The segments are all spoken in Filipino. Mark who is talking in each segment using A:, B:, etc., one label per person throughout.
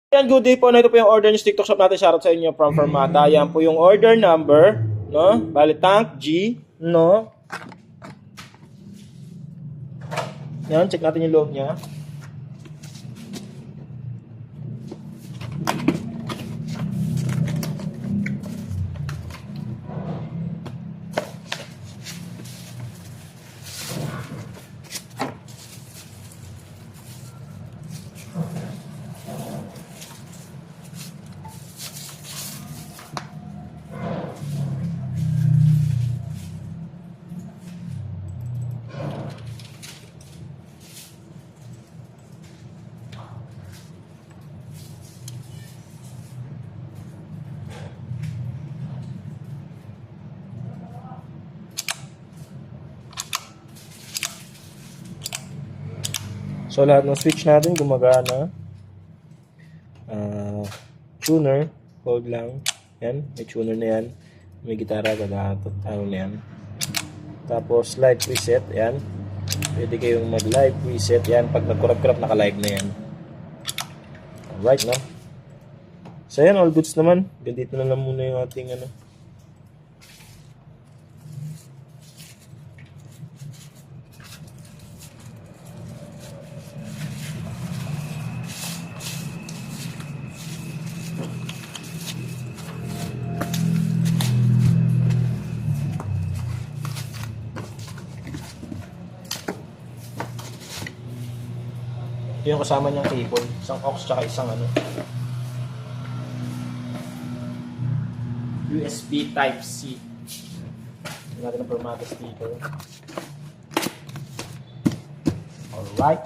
A: Yan, good day po. Ito po yung order ng TikTok shop natin. Shoutout sa inyo from Fermata. Yan po yung order number, no? Bali, tank G, no? Yan, check natin yung loob niya. So, lahat ng switch natin gumagana. Tuner, hold lang. Yan, may tuner na yan. May gitara, gagatot, ano na yan. Tapos, live preset, yan. Pwede kayong mag-live preset, yan. Pag nag-crop, naka-live na yan. Alright, no? So, yan, all goods naman. Ganito na lang muna yung ating, ano. Yung kasama niyang cable, isang aux tsaka isang ano, USB Type-C. Ito natin ang Fermata sticker. Alright.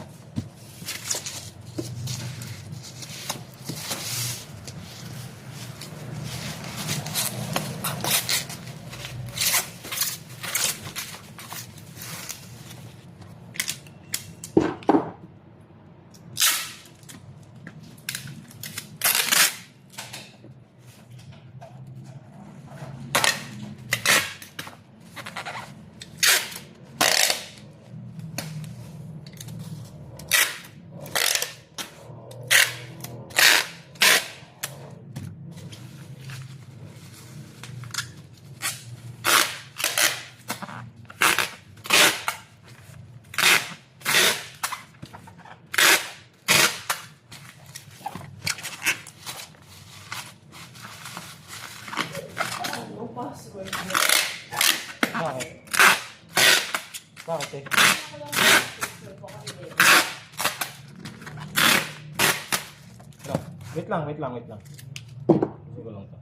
A: Bakit? Bakit eh? Wait lang. Sige lang to.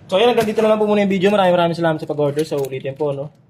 A: So, yan, hanggang dito na lang po muna yung video. Maraming salamat sa pag-order. So, ulitin po, no?